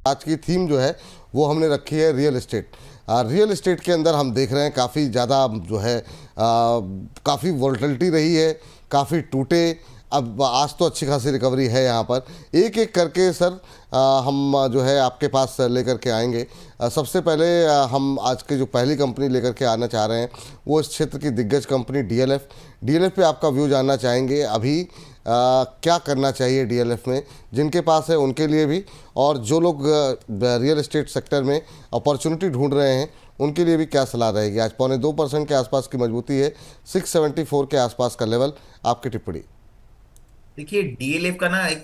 आज की थीम जो है वो हमने रखी है रियल इस्टेट। रियल इस्टेट के अंदर हम देख रहे हैं काफ़ी ज़्यादा जो है काफ़ी वोलेटिलिटी रही है, काफ़ी टूटे। अब आज तो अच्छी खासी रिकवरी है यहाँ पर। एक एक करके सर हम जो है आपके पास लेकर के आएंगे। सबसे पहले हम आज के जो पहली कंपनी लेकर के आना चाह रहे हैं वो इस क्षेत्र की दिग्गज कंपनी डीएलएफ। डीएलएफ पे आपका व्यू जानना चाहेंगे। अभी क्या करना चाहिए डीएलएफ में, जिनके पास है उनके लिए भी, और जो लोग रियल एस्टेट सेक्टर में अपॉर्चुनिटी ढूंढ रहे हैं उनके लिए भी क्या सलाह रहेगी। आज 2.25% के आसपास की मजबूती है, 674 के आसपास का लेवल। आपकी टिप्पणी। देखिए डीएलएफ का ना एक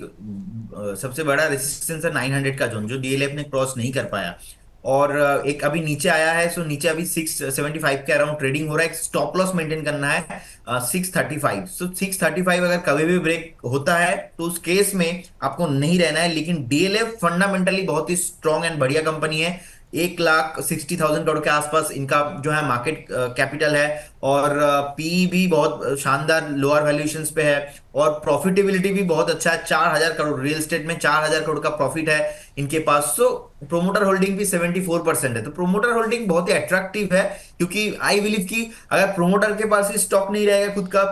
सबसे बड़ा रेसिस्टेंस है 900 का जोन, जो डीएलएफ ने क्रॉस नहीं कर पाया। और एक अभी नीचे आया है, सो नीचे अभी 675 के अराउंड ट्रेडिंग हो रहा है। एक स्टॉप लॉस मेंटेन करना है 635। सो 635 अगर कभी भी ब्रेक होता है तो उस केस में आपको नहीं रहना है। लेकिन डीएलएफ फंडामेंटली बहुत ही स्ट्रांग एंड बढ़िया कंपनी है। 1,60,000 करोड़ के आसपास इनका जो है मार्केट कैपिटल है। और पी भी बहुत शानदार लोअर वैल्यूएशंस पे है। और प्रॉफिटेबिलिटी भी बहुत अच्छा है। 4,000 करोड़ रियल एस्टेट में 4,000 करोड़ का प्रॉफिट है इनके पास। सो प्रोमोटर होल्डिंग भी 74% है। तो प्रोमोटर होल्डिंग बहुत ही अट्रैक्टिव है, क्योंकि आई बिलीव कि अगर प्रोमोटर के पास ही स्टॉक नहीं रहेगा खुद का,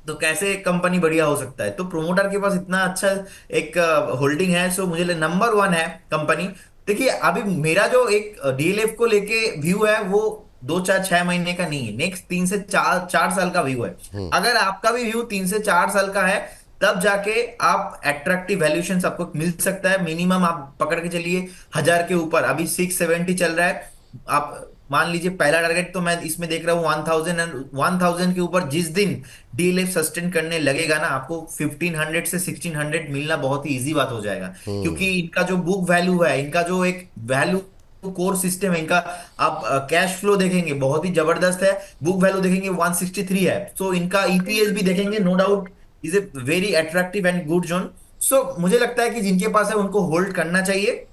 तो कैसे कंपनी बढ़िया हो सकता है। तो प्रोमोटर के पास इतना अच्छा एक होल्डिंग है। सो मुझे नंबर वन है कंपनी। देखिए अभी मेरा जो एक डीएलएफ को लेके व्यू है वो 2 4 6 महीने का नहीं है, नेक्स्ट 3 से 4 साल का व्यू है। अगर आपका भी व्यू 3 से 4 साल का है, तब जाके आप अट्रैक्टिव वैल्यूएशन आपको मिल सकता है। मिनिमम आप पकड़ के चलिए 1,000 के ऊपर। अभी 670 चल रहा है। आप मान लीजिए पहला टारगेट तो मैं इसमें देख रहा हूँ 1,000। एंड 1,000 के ऊपर जिस दिन डीएलएफ सस्टेन करने लगेगा ना, आपको 1,500 से 1,600 मिलना बहुत ही इजी बात हो जाएगा। क्योंकि इनका जो बुक वैल्यू है, इनका जो एक वैल्यू कोर सिस्टम है इनका, आप कैश फ्लो देखेंगे बहुत ही जबरदस्त है। बुक वैल्यू देखेंगे 163 है। सो इनका ईपीएस भी देखेंगे, no doubt is a very attractive and good zone. So मुझे लगता है कि जिनके पास है उनको होल्ड करना चाहिए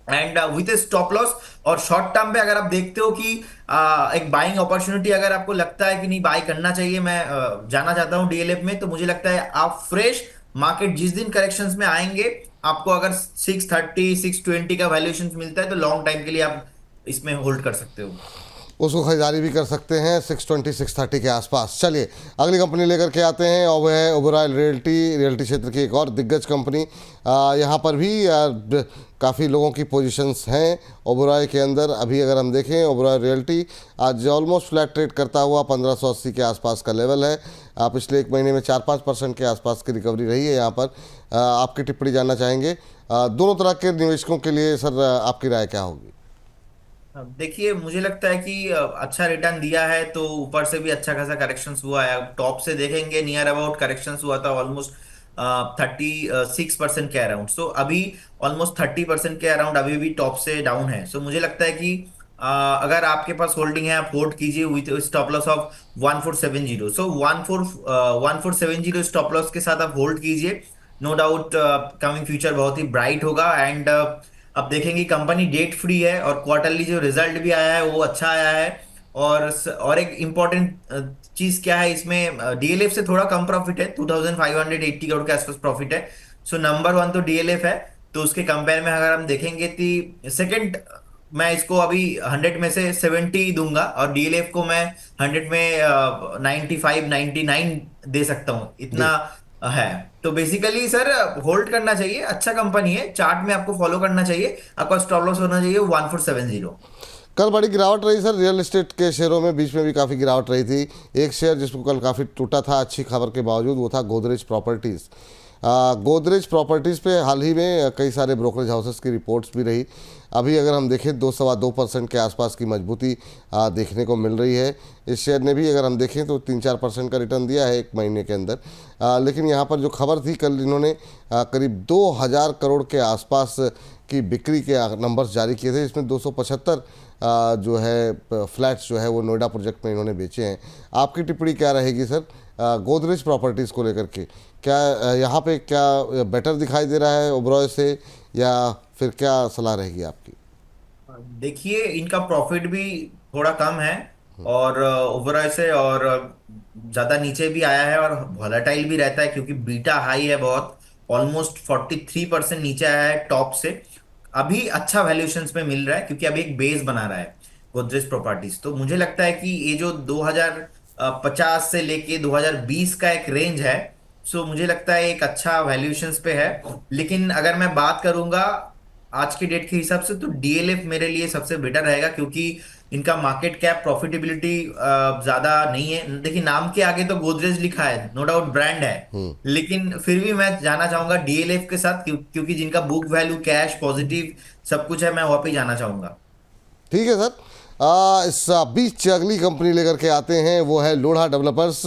and with A stop loss. और शॉर्ट टर्म पे अगर आप देखते हो कि एक बाइंग अपॉर्चुनिटी अगर आपको लगता है कि नहीं बाय करना चाहिए, मैं जाना चाहता हूं डीएलएफ में, तो मुझे लगता है आप फ्रेश मार्केट जिस दिन करेक्शंस में आएंगे, आपको अगर 630 620 का वैल्यूएशन मिलता है, तो लॉन्ग टाइम के लिए आप इसमें होल्ड कर सकते हो। उसको खरीदारी भी कर सकते हैं 620 630 के आसपास। चलिए अगली कंपनी लेकर के आते हैं, और वह है ओबेरॉय रियल्टी क्षेत्र की एक और दिग्गज कंपनी। यहाँ पर भी काफ़ी लोगों की पोजीशंस हैं ओबेरॉय के अंदर। अभी अगर हम देखें ओबेरॉय रियल्टी आज ऑलमोस्ट फ्लैट ट्रेड करता हुआ 1580 के आसपास का लेवल है। पिछले एक महीने में 4-5% के आसपास की रिकवरी रही है यहाँ पर। आपकी टिप्पणी जानना चाहेंगे। दोनों तरह के निवेशकों के लिए सर आपकी राय क्या होगी। अब देखिए मुझे लगता है कि अच्छा रिटर्न दिया है, तो ऊपर से भी अच्छा खासा करेक्शन हुआ है। अब टॉप से देखेंगे नियर अबाउट करेक्शन हुआ था ऑलमोस्ट 36% के अराउंड। सो अभी ऑलमोस्ट 30% के अराउंड अभी भी टॉप से डाउन है। सो मुझे लगता है कि अगर आपके पास होल्डिंग है, आप होल्ड कीजिए with stop loss of 1470। So 1470 stop loss के साथ आप होल्ड कीजिए। नो डाउट कमिंग फ्यूचर बहुत ही ब्राइट होगा। एंड अब देखेंगे कंपनी डेट फ्री है, और क्वार्टरली जो रिजल्ट भी आया है वो अच्छा आया है। और एक इम्पॉर्टेंट चीज क्या है इसमें, डीएलएफ से थोड़ा कम प्रॉफिट है, 2,580 करोड़ के आसपास प्रॉफिट है। सो नंबर वन तो डीएलएफ है। तो उसके कंपेयर में अगर हम देखेंगे कि सेकंड, मैं इसको अभी 100 में से 70 दूंगा, और डीएलएफ को मैं 100 में 95 99 दे सकता हूँ, इतना जी। है। तो बेसिकली सर होल्ड करना चाहिए, अच्छा कंपनी है, चार्ट में आपको फॉलो करना चाहिए। आपका स्टॉप लॉस होना चाहिए 1470। कल बड़ी गिरावट रही सर रियल एस्टेट के शेयरों में, बीच में भी काफ़ी गिरावट रही थी। एक शेयर जिसको कल काफ़ी टूटा था अच्छी खबर के बावजूद, वो था गोदरेज प्रॉपर्टीज़। गोदरेज प्रॉपर्टीज़ पे हाल ही में कई सारे ब्रोकरेज हाउसेस की रिपोर्ट्स भी रही। अभी अगर हम देखें 2-2.25% के आसपास की मजबूती देखने को मिल रही है। इस शेयर ने भी अगर हम देखें तो 3-4% का रिटर्न दिया है एक महीने के अंदर। लेकिन यहाँ पर जो खबर थी कल, इन्होंने करीब 2,000 करोड़ के आसपास की बिक्री के नंबर्स जारी किए थे। इसमें 275 जो है फ्लैट्स जो है वो नोएडा प्रोजेक्ट में इन्होंने बेचे हैं। आपकी टिप्पणी क्या रहेगी सर गोदरेज प्रॉपर्टीज़ को लेकर के। क्या यहाँ पे क्या बेटर दिखाई दे रहा है ओबरॉय से, या फिर क्या सलाह रहेगी आपकी। देखिए इनका प्रॉफिट भी थोड़ा कम है, और ओवरऑल से, और ज्यादा नीचे भी आया है, और वॉलेटाइल भी रहता है क्योंकि बीटा हाई है बहुत। ऑलमोस्ट 43% नीचे आया है टॉप से। अभी अच्छा वैल्यूएशंस पे मिल रहा है क्योंकि अभी एक बेस बना रहा है गोदरेज प्रॉपर्टीज। तो मुझे लगता है कि ये जो 2050 से लेके 2020 का एक रेंज है, सो मुझे लगता है एक अच्छा वैल्यूएशंस पे है। लेकिन अगर मैं बात करूंगा आज के डेट के हिसाब से, तो डीएलएफ मेरे लिए सबसे बेटर रहेगा क्योंकि इनका मार्केट कैप प्रॉफिटेबिलिटी ज्यादा नहीं है। देखिए नाम के आगे तो गोदरेज लिखा है, नो डाउट ब्रांड है, लेकिन फिर भी मैं जाना चाहूंगा डीएलएफ के साथ क्योंकि जिनका बुक वैल्यू, कैश पॉजिटिव सब कुछ है, मैं वहां पे जाना चाहूंगा। ठीक है सर। इस बीच अगली कंपनी लेकर के आते हैं, वो है लोढ़ा डेवलपर्स।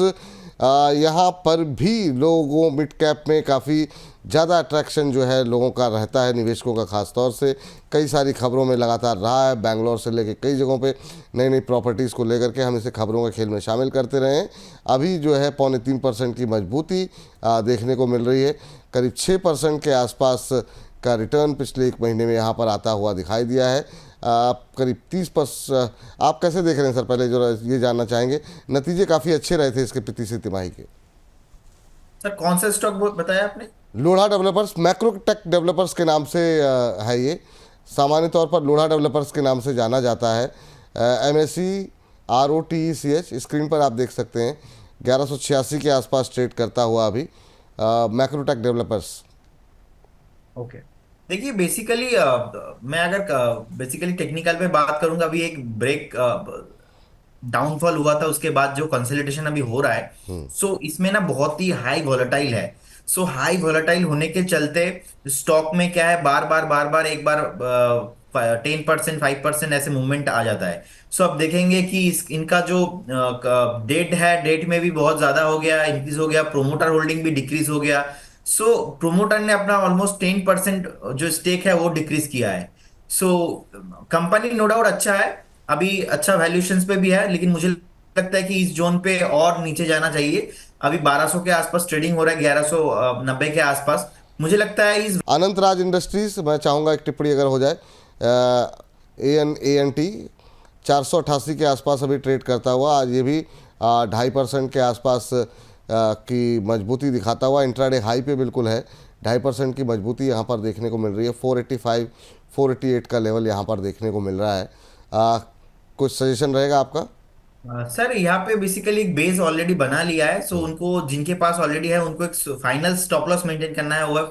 यहाँ पर भी लोगों मिड कैप में काफ़ी ज़्यादा अट्रैक्शन जो है लोगों का रहता है, निवेशकों का खास तौर से। कई सारी खबरों में लगातार रहा है, बैंगलोर से लेकर कई जगहों पे नई नई प्रॉपर्टीज़ को लेकर के हम इसे खबरों के खेल में शामिल करते रहे हैं। अभी जो है 3.25% की मजबूती देखने को मिल रही है। करीब 6% के आसपास का रिटर्न पिछले एक महीने में यहाँ पर आता हुआ दिखाई दिया है। करीब 30%। आप कैसे देख रहे हैं सर? पहले जो ये जानना चाहेंगे, नतीजे काफ़ी अच्छे रहे थे इसके तीसरी तिमाही के। सर कौन सा स्टॉक बताया आपने? लोढ़ा डेवलपर्स, मैक्रोटेक डेवलपर्स के नाम से है ये। सामान्य तौर पर लोढ़ा डेवलपर्स के नाम से जाना जाता है। MSE स्क्रीन पर आप देख सकते हैं, 1186 के आसपास ट्रेड करता हुआ अभी मैक्रोटेक डेवलपर्स। ओके, देखिए बेसिकली मैं अगर बेसिकली टेक्निकल पे बात करूंगा, अभी एक ब्रेक डाउनफॉल हुआ था, उसके बाद जो कंसोलिडेशन अभी हो रहा है, सो इसमें ना बहुत ही हाई वॉलेटाइल है। सो हाई वॉलेटाइल होने के चलते स्टॉक में क्या है, बार बार एक बार 10% 5% ऐसे मूवमेंट आ जाता है। सो अब देखेंगे कि इनका जो डेट है, डेट में भी बहुत ज्यादा हो गया, इंक्रीज हो गया, प्रोमोटर होल्डिंग भी डिक्रीज हो गया। सो प्रोमोटर ने अपना ऑलमोस्ट 10% जो स्टेक है वो डिक्रीज किया है। सो कंपनी नो डाउट अच्छा है, अभी अच्छा वैल्यूएशंस पे भी है, लेकिन मुझे लगता है कि इस जोन पे और नीचे जाना चाहिए। अभी 1200 के आसपास ट्रेडिंग हो रहा है, 1190 के आसपास। मुझे लगता है इस अनंत राज इंडस्ट्रीज, मैं चाहूँगा एक टिप्पणी अगर हो जाए। ANT 488 के आसपास अभी ट्रेड करता हुआ, आज ये भी 2.5% के आसपास की मजबूती दिखाता हुआ इंट्राडे हाई पे बिल्कुल है। 2.5% की मजबूती यहाँ पर देखने को मिल रही है। 485 488 का लेवल यहाँ पर देखने को मिल रहा है। कुछ सजेशन रहेगा आपका? सर यहाँ पे बेसिकली एक बेस ऑलरेडी बना लिया है, सो उनको जिनके पास ऑलरेडी है उनको एक फाइनल स्टॉप लॉस मेंटेन करना है, वो है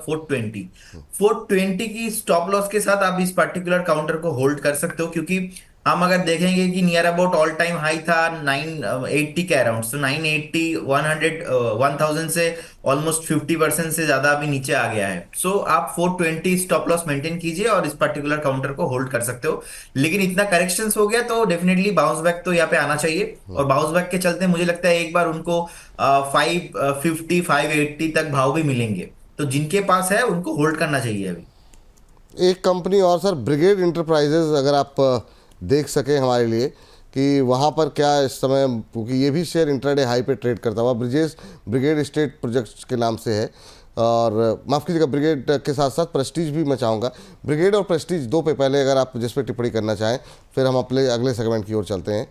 420 की स्टॉप लॉस के साथ आप इस पर्टिकुलर काउंटर को होल्ड कर सकते हो। क्योंकि हम अगर देखेंगे कि near about all time high था 980 के अराउंड, तो 980 100 1000 से ऑलमोस्ट 50% से ज्यादा अभी नीचे आ गया है। सो आप 420 स्टॉप लॉस मेंटेन कीजिए और इस पर्टिकुलर काउंटर को होल्ड कर सकते हो। लेकिन इतना करेक्शंस हो गया तो डेफिनेटली बाउंस बैक तो यहाँ पे आना चाहिए, और बाउंस बैक के चलते मुझे लगता है एक बार उनको 550 580 तक भाव भी मिलेंगे। तो जिनके पास है उनको होल्ड करना चाहिए अभी। एक कंपनी और सर, ब्रिगेड इंटरप्राइजेज, अगर आप देख सकें हमारे लिए कि वहाँ पर क्या इस समय, क्योंकि ये भी शेयर इंट्राडे हाई पे ट्रेड करता हुआ, ब्रिगेड स्टेट प्रोजेक्ट्स के नाम से है। और माफ़ कीजिएगा, ब्रिगेड के साथ साथ प्रेस्टीज भी मैं चाहूँगा। ब्रिगेड और प्रेस्टीज दो पे पहले अगर आप जिस पे टिप्पणी करना चाहें, फिर हम अपने अगले सेगमेंट की ओर चलते हैं।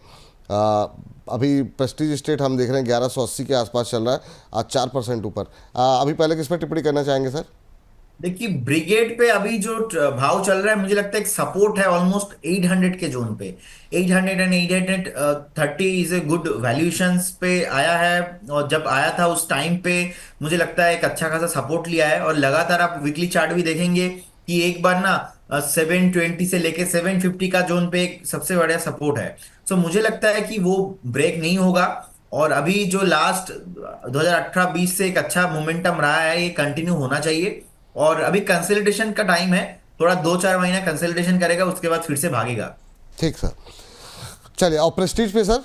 अभी प्रेस्टीज स्टेट हम देख रहे हैं 1180 के आसपास चल रहा है, आज 4% ऊपर। अभी पहले किस पे टिप्पणी करना चाहेंगे सर? देखिए ब्रिगेड पे अभी जो भाव चल रहा है, मुझे लगता है एक सपोर्ट है ऑलमोस्ट 800 के जोन पे। 800 and 830 is a good valuations पे आया है, और जब आया था उस टाइम पे मुझे लगता है एक अच्छा खासा सपोर्ट लिया है। और लगातार आप वीकली चार्ट भी देखेंगे कि एक बार ना 720 से लेके 750 का जोन पे एक सबसे बड़ा सपोर्ट है। सो मुझे लगता है कि वो ब्रेक नहीं होगा, और अभी जो लास्ट 2018-20 से एक अच्छा मोमेंटम रहा है, ये कंटिन्यू होना चाहिए। और अभी कंसोलिडेशन का टाइम है, थोड़ा 2-4 महीना कंसोलिडेशन करेगा, उसके बाद फिर से भागेगा। ठीक सर, चलिए। और प्रेस्टीज पे सर?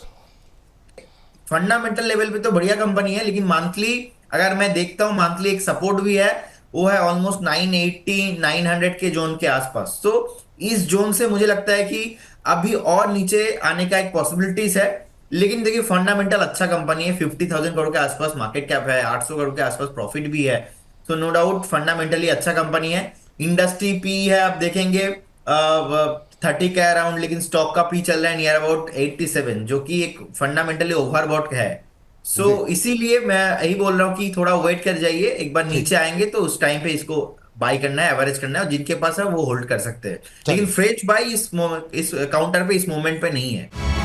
फंडामेंटल लेवल पे तो बढ़िया कंपनी है, लेकिन मंथली अगर मैं देखता हूँ, मंथली एक सपोर्ट भी है, वो है ऑलमोस्ट 980 900 के जोन के आसपास। तो इस जोन से मुझे लगता है कि अभी और नीचे आने का एक पॉसिबिलिटीज है। लेकिन देखिए फंडामेंटल अच्छा कंपनी है, 50,000 करोड़ के आसपास मार्केट कैप है, 800 करोड़ के आसपास प्रॉफिट भी है। तो नो डाउट फंडामेंटली अच्छा कंपनी है। इंडस्ट्री पी है आप देखेंगे 30 के अराउंड, लेकिन स्टॉक का पी चल रहा है नियर अबाउट 87, जो कि एक फंडामेंटली ओवरबॉट है। सो जी, इसीलिए मैं यही बोल रहा हूँ कि थोड़ा वेट कर जाइए, एक बार ठीक। नीचे आएंगे तो उस टाइम पे इसको बाई करना है, एवरेज करना है, और जिनके पास है वो होल्ड कर सकते हैं। लेकिन चलिए। फ्रेश बाई इस काउंटर पे इस मोमेंट पे नहीं है।